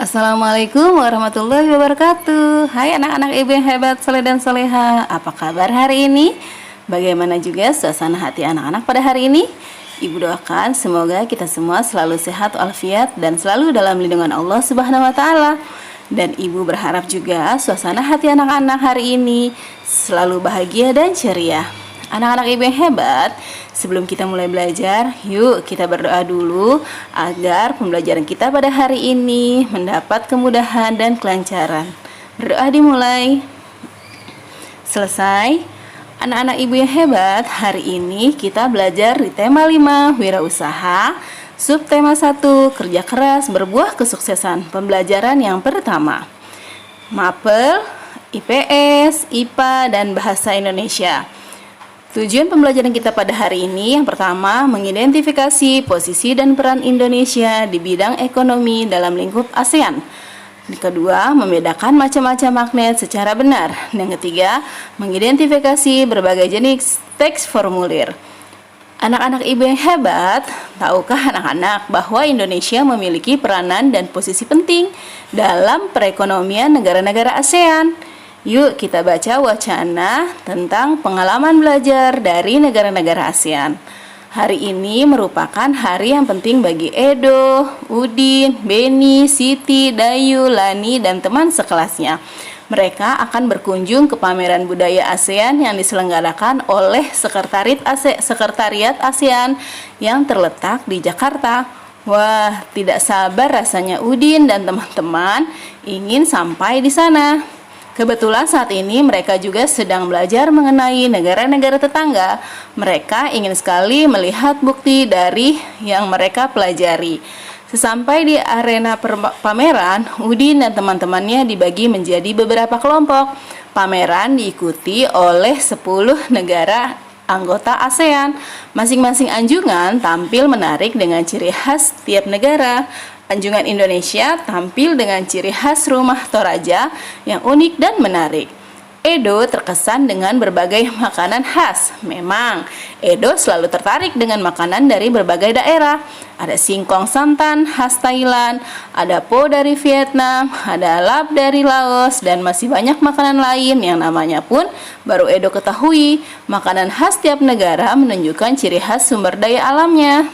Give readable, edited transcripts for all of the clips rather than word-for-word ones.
Assalamualaikum warahmatullahi wabarakatuh. Hai anak-anak ibu yang hebat, soleh dan soleha. Apa kabar hari ini? Bagaimana juga suasana hati anak-anak pada hari ini? Ibu doakan semoga kita semua selalu sehat walafiat dan selalu dalam lindungan Allah Subhanahu wa taala. Dan ibu berharap juga suasana hati anak-anak hari ini selalu bahagia dan ceria. Anak-anak ibu yang hebat, sebelum kita mulai belajar, yuk kita berdoa dulu agar pembelajaran kita pada hari ini mendapat kemudahan dan kelancaran. Berdoa dimulai. Selesai. Anak-anak ibu yang hebat, hari ini kita belajar di tema 5, wirausaha, subtema 1, kerja keras berbuah kesuksesan. Pembelajaran yang pertama, MAPEL, IPS, IPA, dan Bahasa Indonesia. Tujuan pembelajaran kita pada hari ini yang pertama, mengidentifikasi posisi dan peran Indonesia di bidang ekonomi dalam lingkup ASEAN. Yang kedua, membedakan macam-macam magnet secara benar. Dan yang ketiga, mengidentifikasi berbagai jenis teks formulir. Anak-anak ibu yang hebat, tahukah anak-anak bahwa Indonesia memiliki peranan dan posisi penting dalam perekonomian negara-negara ASEAN? Yuk kita baca wacana tentang pengalaman belajar dari negara-negara ASEAN. Hari ini merupakan hari yang penting bagi Edo, Udin, Beni, Siti, Dayu, Lani, dan teman sekelasnya. Mereka akan berkunjung ke pameran budaya ASEAN yang diselenggarakan oleh Sekretariat ASEAN yang terletak di Jakarta. Wah, tidak sabar rasanya Udin dan teman-teman ingin sampai di sana. Kebetulan saat ini mereka juga sedang belajar mengenai negara-negara tetangga. Mereka ingin sekali melihat bukti dari yang mereka pelajari. Sesampai di arena pameran, Udin dan teman-temannya dibagi menjadi beberapa kelompok. Pameran diikuti oleh 10 negara anggota ASEAN. Masing-masing anjungan tampil menarik dengan ciri khas tiap negara. Anjungan Indonesia tampil dengan ciri khas rumah Toraja yang unik dan menarik. Edo terkesan dengan berbagai makanan khas. Memang, Edo selalu tertarik dengan makanan dari berbagai daerah. Ada singkong santan khas Thailand, ada po dari Vietnam, ada lap dari Laos, dan masih banyak makanan lain yang namanya pun baru Edo ketahui. Makanan khas tiap negara menunjukkan ciri khas sumber daya alamnya.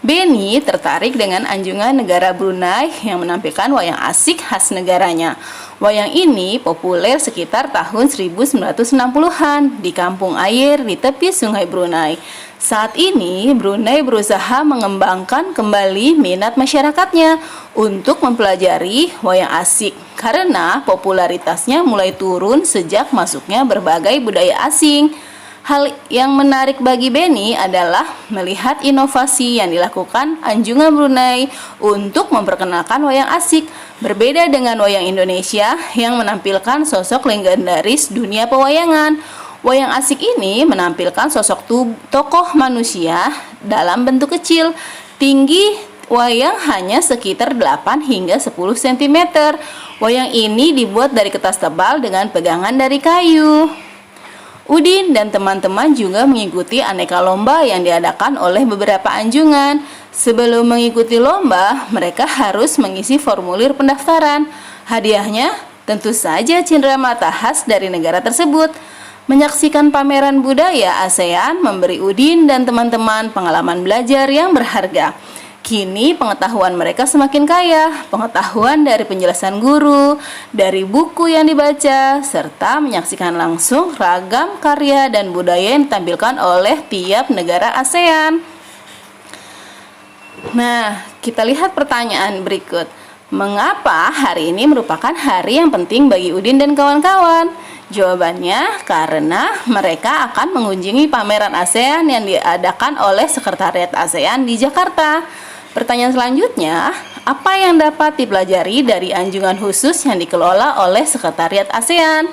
Beni tertarik dengan anjungan negara Brunei yang menampilkan wayang asik khas negaranya. Wayang ini populer sekitar tahun 1960-an di kampung air di tepi sungai Brunei. Saat ini, Brunei berusaha mengembangkan kembali minat masyarakatnya untuk mempelajari wayang asik karena popularitasnya mulai turun sejak masuknya berbagai budaya asing. Hal yang menarik bagi Beni adalah melihat inovasi yang dilakukan anjungan Brunei untuk memperkenalkan wayang asik. Berbeda dengan wayang Indonesia yang menampilkan sosok legendaris dunia pewayangan. Wayang asik ini menampilkan sosok tokoh manusia dalam bentuk kecil. Tinggi wayang hanya sekitar 8 hingga 10 cm. Wayang ini dibuat dari kertas tebal dengan pegangan dari kayu. Udin dan teman-teman juga mengikuti aneka lomba yang diadakan oleh beberapa anjungan. Sebelum mengikuti lomba, mereka harus mengisi formulir pendaftaran. Hadiahnya tentu saja cindera mata khas dari negara tersebut. Menyaksikan pameran budaya ASEAN memberi Udin dan teman-teman pengalaman belajar yang berharga. Kini pengetahuan mereka semakin kaya, pengetahuan dari penjelasan guru, dari buku yang dibaca, serta menyaksikan langsung ragam karya dan budaya yang ditampilkan oleh tiap negara ASEAN. Nah, kita lihat pertanyaan berikut. Mengapa hari ini merupakan hari yang penting bagi Udin dan kawan-kawan? Jawabannya karena mereka akan mengunjungi pameran ASEAN yang diadakan oleh Sekretariat ASEAN di Jakarta. Pertanyaan selanjutnya, apa yang dapat dipelajari dari anjungan khusus yang dikelola oleh Sekretariat ASEAN?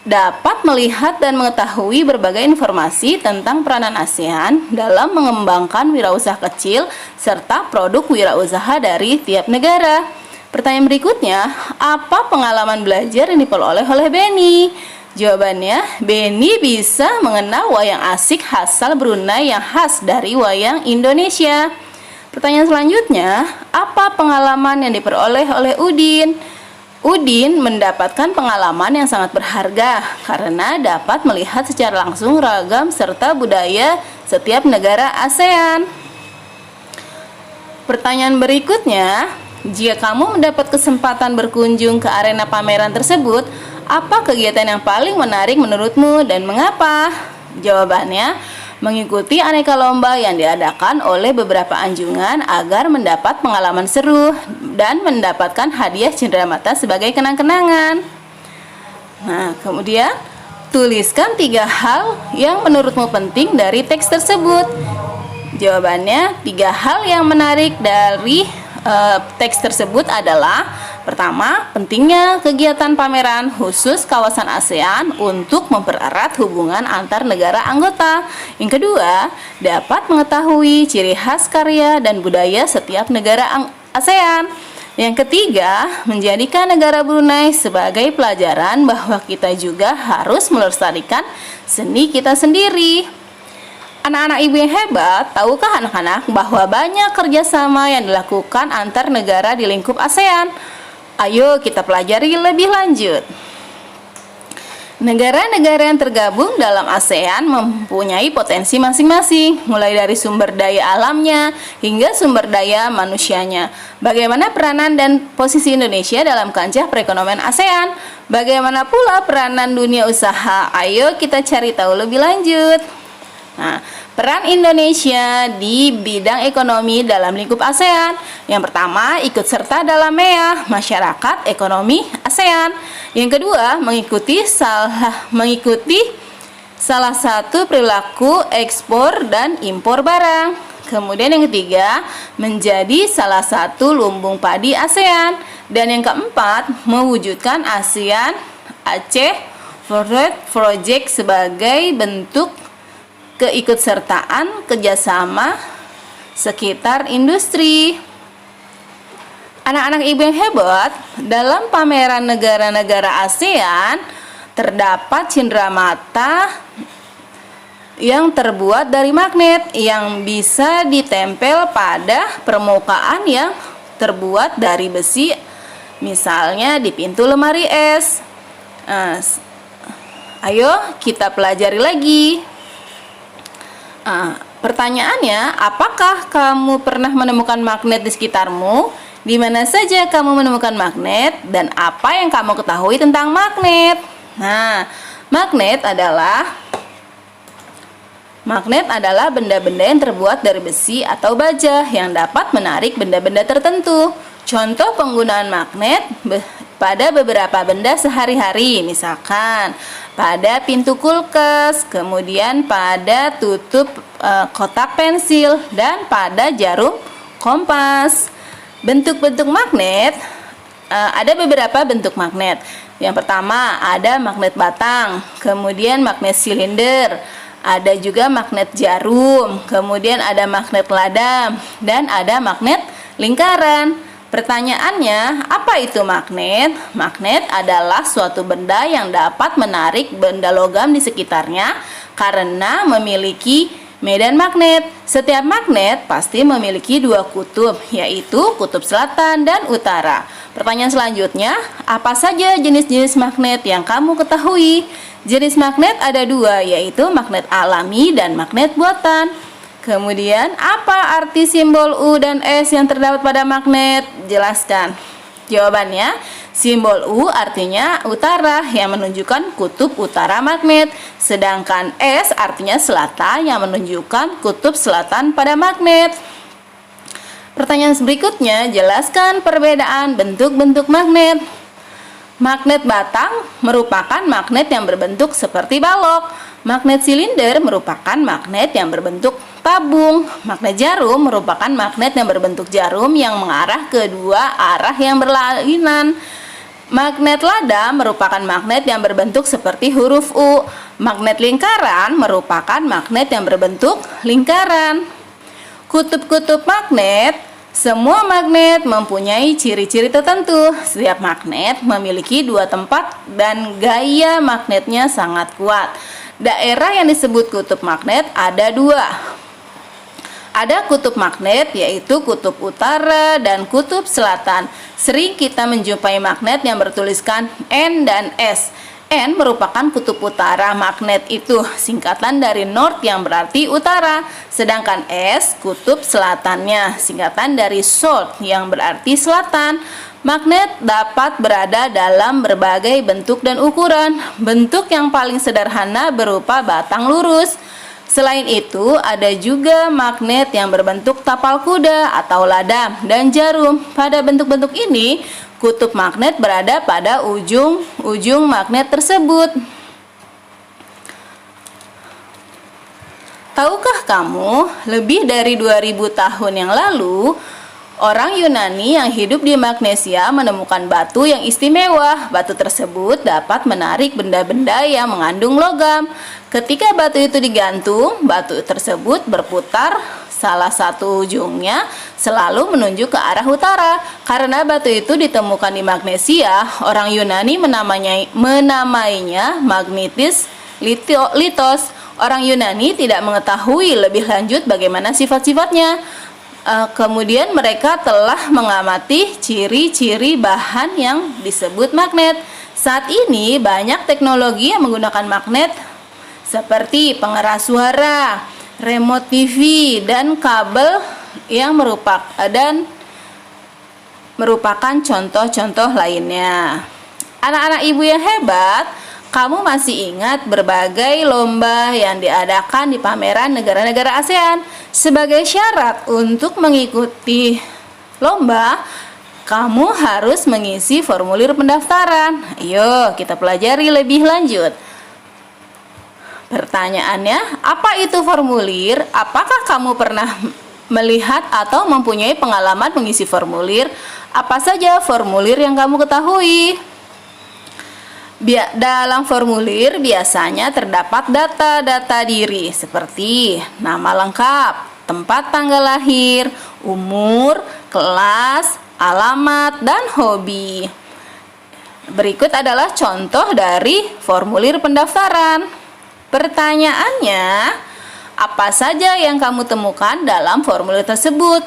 Dapat melihat dan mengetahui berbagai informasi tentang peranan ASEAN dalam mengembangkan wirausaha kecil serta produk wirausaha dari tiap negara. Pertanyaan berikutnya, apa pengalaman belajar yang diperoleh oleh Beni? Jawabannya, Beni bisa mengenal wayang asik asal Brunei yang khas dari wayang Indonesia. Pertanyaan selanjutnya, apa pengalaman yang diperoleh oleh Udin? Udin mendapatkan pengalaman yang sangat berharga karena dapat melihat secara langsung ragam serta budaya setiap negara ASEAN. Pertanyaan berikutnya, jika kamu mendapat kesempatan berkunjung ke arena pameran tersebut, apa kegiatan yang paling menarik menurutmu dan mengapa? Jawabannya, mengikuti aneka lomba yang diadakan oleh beberapa anjungan agar mendapat pengalaman seru dan mendapatkan hadiah cenderamata sebagai kenang-kenangan. Nah, kemudian tuliskan 3 hal yang menurutmu penting dari teks tersebut. Jawabannya, 3 hal yang menarik dari teks tersebut adalah: pertama, pentingnya kegiatan pameran khusus kawasan ASEAN untuk mempererat hubungan antar negara anggota. Yang kedua, dapat mengetahui ciri khas karya dan budaya setiap negara ASEAN. Yang ketiga, menjadikan negara Brunei sebagai pelajaran bahwa kita juga harus melestarikan seni kita sendiri. Anak-anak ibu yang hebat, tahukah anak-anak bahwa banyak kerjasama yang dilakukan antar negara di lingkup ASEAN? Ayo kita pelajari lebih lanjut. Negara-negara yang tergabung dalam ASEAN mempunyai potensi masing-masing, mulai dari sumber daya alamnya hingga sumber daya manusianya. Bagaimana peranan dan posisi Indonesia dalam kancah perekonomian ASEAN? Bagaimana pula peranan dunia usaha? Ayo kita cari tahu lebih lanjut. Nah, peran Indonesia di bidang ekonomi dalam lingkup ASEAN. Yang pertama, ikut serta dalam MEA, Masyarakat Ekonomi ASEAN. Yang kedua, mengikuti salah satu perilaku ekspor dan impor barang. Kemudian yang ketiga, menjadi salah satu lumbung padi ASEAN. Dan yang keempat, mewujudkan ASEAN Aceh Forward Project sebagai bentuk keikutsertaan kerjasama sekitar industri. Anak-anak ibu yang hebat, dalam pameran negara-negara ASEAN terdapat cenderamata yang terbuat dari magnet yang bisa ditempel pada permukaan yang terbuat dari besi, misalnya di pintu lemari es. Ayo kita pelajari lagi. Pertanyaannya, apakah kamu pernah menemukan magnet di sekitarmu? Di mana saja kamu menemukan magnet dan apa yang kamu ketahui tentang magnet? Nah, magnet adalah benda-benda yang terbuat dari besi atau baja yang dapat menarik benda-benda tertentu. Contoh penggunaan magnet pada beberapa benda sehari-hari, misalkan pada pintu kulkas, kemudian pada tutup kotak pensil, dan pada jarum kompas. Bentuk-bentuk magnet, ada beberapa bentuk magnet. Yang pertama ada magnet batang, kemudian magnet silinder, ada juga magnet jarum, kemudian ada magnet lada, dan ada magnet lingkaran. Pertanyaannya, apa itu magnet? Magnet adalah suatu benda yang dapat menarik benda logam di sekitarnya karena memiliki medan magnet. Setiap magnet pasti memiliki 2 kutub, yaitu kutub selatan dan utara. Pertanyaan selanjutnya, apa saja jenis-jenis magnet yang kamu ketahui? Jenis magnet ada 2, yaitu magnet alami dan magnet buatan. Kemudian, apa arti simbol U dan S yang terdapat pada magnet? Jelaskan. Jawabannya, simbol U artinya utara yang menunjukkan kutub utara magnet, sedangkan S artinya selatan yang menunjukkan kutub selatan pada magnet. Pertanyaan berikutnya, jelaskan perbedaan bentuk-bentuk magnet. Magnet batang merupakan magnet yang berbentuk seperti balok. Magnet silinder merupakan magnet yang berbentuk tabung. Magnet jarum merupakan magnet yang berbentuk jarum yang mengarah ke 2 arah yang berlainan. Magnet lada merupakan magnet yang berbentuk seperti huruf U. Magnet lingkaran merupakan magnet yang berbentuk lingkaran. Kutub-kutub magnet. Semua magnet mempunyai ciri-ciri tertentu. Setiap magnet memiliki 2 tempat dan gaya magnetnya sangat kuat. Daerah yang disebut kutub magnet ada 2. Ada kutub magnet yaitu kutub utara dan kutub selatan. Sering kita menjumpai magnet yang bertuliskan N dan S. N merupakan kutub utara. Magnet itu singkatan dari North yang berarti utara. Sedangkan S kutub selatannya, singkatan dari South yang berarti selatan. Magnet dapat berada dalam berbagai bentuk dan ukuran. Bentuk yang paling sederhana berupa batang lurus. Selain itu, ada juga magnet yang berbentuk tapal kuda atau lada dan jarum. Pada bentuk-bentuk ini, kutub magnet berada pada ujung magnet tersebut. Tahukah kamu, lebih dari 2000 tahun yang lalu, orang Yunani yang hidup di Magnesia menemukan batu yang istimewa. Batu tersebut dapat menarik benda-benda yang mengandung logam. Ketika batu itu digantung, batu tersebut berputar. Salah satu ujungnya selalu menunjuk ke arah utara. Karena batu itu ditemukan di Magnesia, orang Yunani menamainya Magnetis Litos. Orang Yunani tidak mengetahui lebih lanjut bagaimana sifat-sifatnya. Kemudian mereka telah mengamati ciri-ciri bahan yang disebut magnet. Saat ini banyak teknologi yang menggunakan magnet seperti pengeras suara, remote TV, dan kabel yang merupakan contoh-contoh lainnya. Anak-anak ibu yang hebat, kamu masih ingat berbagai lomba yang diadakan di pameran negara-negara ASEAN? Sebagai syarat untuk mengikuti lomba, kamu harus mengisi formulir pendaftaran. Ayo, kita pelajari lebih lanjut. Pertanyaannya, apa itu formulir? Apakah kamu pernah melihat atau mempunyai pengalaman mengisi formulir? Apa saja formulir yang kamu ketahui? Dalam formulir biasanya terdapat data-data diri seperti nama lengkap, tempat tanggal lahir, umur, kelas, alamat, dan hobi. Berikut adalah contoh dari formulir pendaftaran. Pertanyaannya, apa saja yang kamu temukan dalam formulir tersebut?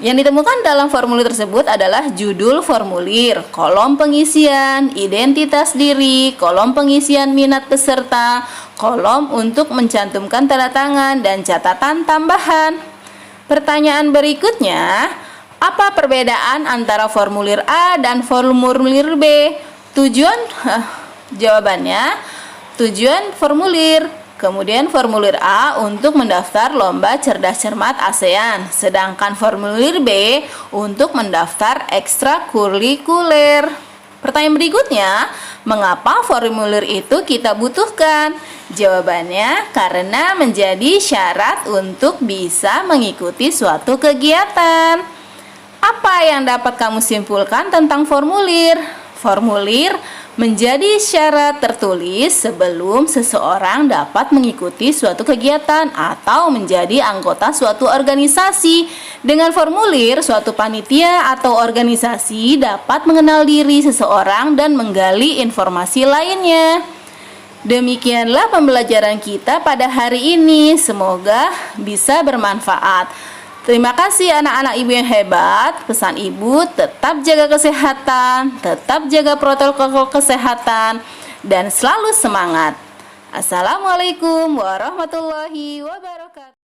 Yang ditemukan dalam formulir tersebut adalah judul formulir, kolom pengisian, identitas diri, kolom pengisian minat peserta, kolom untuk mencantumkan tanda tangan, dan catatan tambahan. Pertanyaan berikutnya, apa perbedaan antara formulir A dan formulir B? Jawabannya, tujuan formulir. Kemudian formulir A untuk mendaftar lomba cerdas cermat ASEAN, sedangkan formulir B untuk mendaftar ekstrakurikuler. Pertanyaan berikutnya, mengapa formulir itu kita butuhkan? Jawabannya, karena menjadi syarat untuk bisa mengikuti suatu kegiatan. Apa yang dapat kamu simpulkan tentang formulir? Formulir menjadi syarat tertulis sebelum seseorang dapat mengikuti suatu kegiatan atau menjadi anggota suatu organisasi. Dengan formulir, suatu panitia atau organisasi dapat mengenal diri seseorang dan menggali informasi lainnya. Demikianlah pembelajaran kita pada hari ini. Semoga bisa bermanfaat. Terima kasih anak-anak ibu yang hebat. Pesan ibu, tetap jaga kesehatan, tetap jaga protokol kesehatan, dan selalu semangat. Assalamualaikum warahmatullahi wabarakatuh.